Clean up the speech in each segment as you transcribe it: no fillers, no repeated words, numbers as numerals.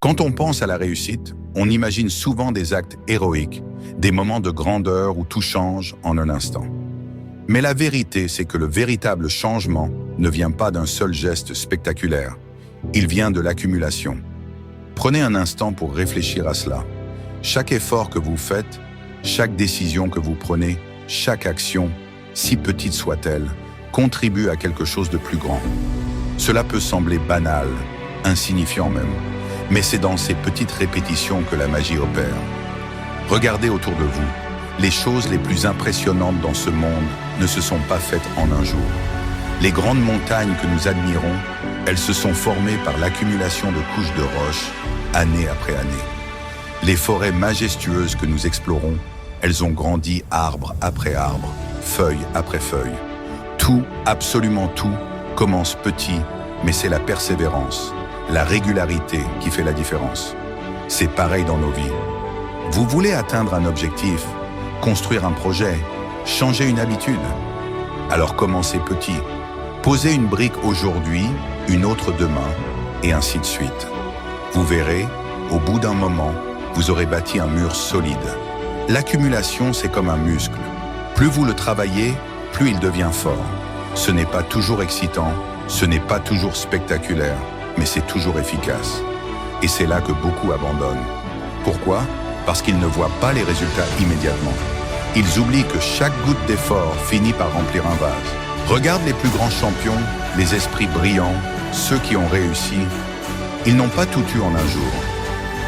Quand on pense à la réussite, on imagine souvent des actes héroïques, des moments de grandeur où tout change en un instant. Mais la vérité, c'est que le véritable changement ne vient pas d'un seul geste spectaculaire. Il vient de l'accumulation. Prenez un instant pour réfléchir à cela. Chaque effort que vous faites, chaque décision que vous prenez, chaque action, si petite soit-elle, contribue à quelque chose de plus grand. Cela peut sembler banal, insignifiant même, mais c'est dans ces petites répétitions que la magie opère. Regardez autour de vous. Les choses les plus impressionnantes dans ce monde ne se sont pas faites en un jour. Les grandes montagnes que nous admirons, elles se sont formées par l'accumulation de couches de roches, année après année. Les forêts majestueuses que nous explorons, elles ont grandi arbre après arbre, feuille après feuille. Tout, absolument tout, commence petit, mais c'est la persévérance, la régularité qui fait la différence. C'est pareil dans nos vies. Vous voulez atteindre un objectif, construire un projet, changer une habitude? Alors commencez petit. Posez une brique aujourd'hui, une autre demain, et ainsi de suite. Vous verrez, au bout d'un moment, vous aurez bâti un mur solide. L'accumulation, c'est comme un muscle. Plus vous le travaillez, plus il devient fort. Ce n'est pas toujours excitant, ce n'est pas toujours spectaculaire, mais c'est toujours efficace. Et c'est là que beaucoup abandonnent. Pourquoi? Parce qu'ils ne voient pas les résultats immédiatement. Ils oublient que chaque goutte d'effort finit par remplir un vase. Regarde les plus grands champions, les esprits brillants, ceux qui ont réussi. Ils n'ont pas tout eu en un jour.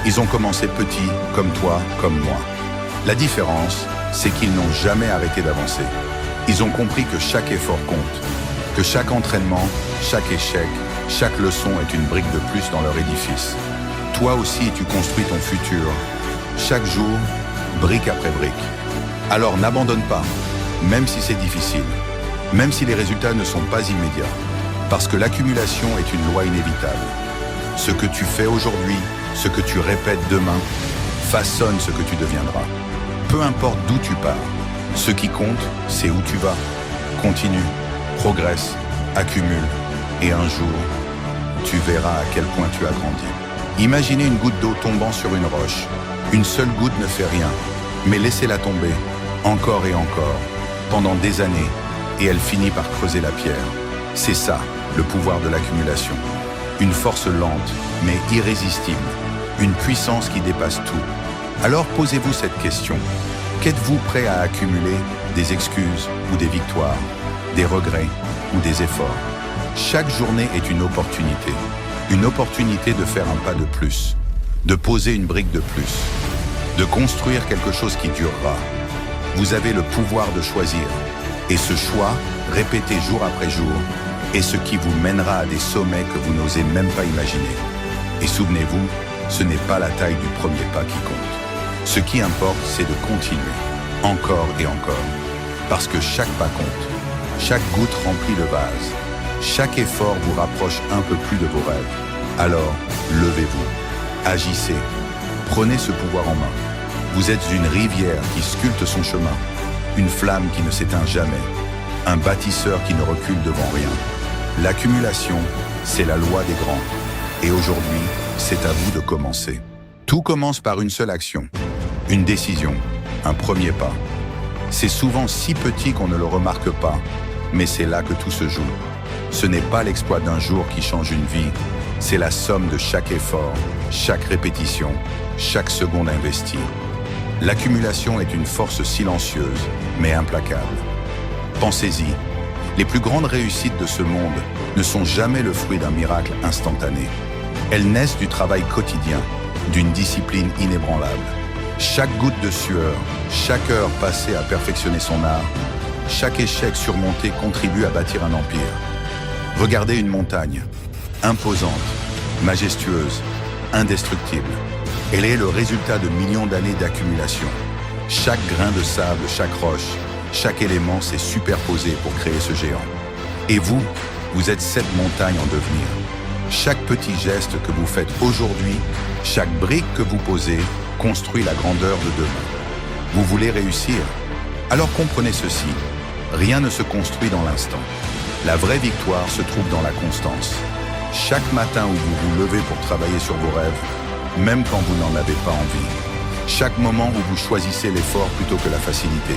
Ils ont commencé petits, comme toi, comme moi. La différence, c'est qu'ils n'ont jamais arrêté d'avancer. Ils ont compris que chaque effort compte, que chaque entraînement, chaque échec, chaque leçon est une brique de plus dans leur édifice. Toi aussi, tu construis ton futur, chaque jour, brique après brique. Alors n'abandonne pas, même si c'est difficile, même si les résultats ne sont pas immédiats, parce que l'accumulation est une loi inévitable. Ce que tu fais aujourd'hui, ce que tu répètes demain, façonne ce que tu deviendras. Peu importe d'où tu pars, ce qui compte, c'est où tu vas. Continue, progresse, accumule, et un jour, tu verras à quel point tu as grandi. Imaginez une goutte d'eau tombant sur une roche. Une seule goutte ne fait rien, mais laissez-la tomber, encore et encore, pendant des années, et elle finit par creuser la pierre. C'est ça, le pouvoir de l'accumulation. Une force lente, mais irrésistible. Une puissance qui dépasse tout. Alors posez-vous cette question. Qu'êtes-vous prêt à accumuler? Des excuses ou des victoires? Des regrets ou des efforts? Chaque journée est une opportunité. Une opportunité de faire un pas de plus. De poser une brique de plus. De construire quelque chose qui durera. Vous avez le pouvoir de choisir. Et ce choix, répété jour après jour, est ce qui vous mènera à des sommets que vous n'osez même pas imaginer. Et souvenez-vous, ce n'est pas la taille du premier pas qui compte. Ce qui importe, c'est de continuer, encore et encore. Parce que chaque pas compte. Chaque goutte remplit le vase. Chaque effort vous rapproche un peu plus de vos rêves. Alors, levez-vous. Agissez. Prenez ce pouvoir en main. Vous êtes une rivière qui sculpte son chemin. Une flamme qui ne s'éteint jamais. Un bâtisseur qui ne recule devant rien. L'accumulation, c'est la loi des grands. Et aujourd'hui, c'est à vous de commencer. Tout commence par une seule action. Une décision. Un premier pas. C'est souvent si petit qu'on ne le remarque pas, mais c'est là que tout se joue. Ce n'est pas l'exploit d'un jour qui change une vie, c'est la somme de chaque effort, chaque répétition, chaque seconde investie. L'accumulation est une force silencieuse, mais implacable. Pensez-y, les plus grandes réussites de ce monde ne sont jamais le fruit d'un miracle instantané. Elles naissent du travail quotidien, d'une discipline inébranlable. Chaque goutte de sueur, chaque heure passée à perfectionner son art, chaque échec surmonté contribue à bâtir un empire. Regardez une montagne, imposante, majestueuse, indestructible. Elle est le résultat de millions d'années d'accumulation. Chaque grain de sable, chaque roche, chaque élément s'est superposé pour créer ce géant. Et vous, vous êtes cette montagne en devenir. Chaque petit geste que vous faites aujourd'hui, chaque brique que vous posez, construit la grandeur de demain. Vous voulez réussir? Alors comprenez ceci, rien ne se construit dans l'instant. La vraie victoire se trouve dans la constance. Chaque matin où vous vous levez pour travailler sur vos rêves, même quand vous n'en avez pas envie. Chaque moment où vous choisissez l'effort plutôt que la facilité.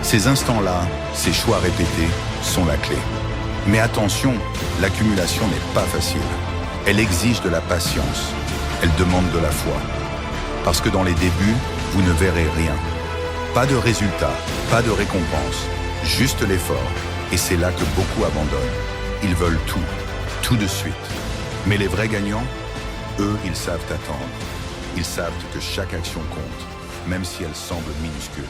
Ces instants-là, ces choix répétés, sont la clé. Mais attention, l'accumulation n'est pas facile. Elle exige de la patience. Elle demande de la foi. Parce que dans les débuts, vous ne verrez rien. Pas de résultat, pas de récompense, juste l'effort. Et c'est là que beaucoup abandonnent. Ils veulent tout de suite. Mais les vrais gagnants, eux, ils savent attendre. Ils savent que chaque action compte, même si elle semble minuscule.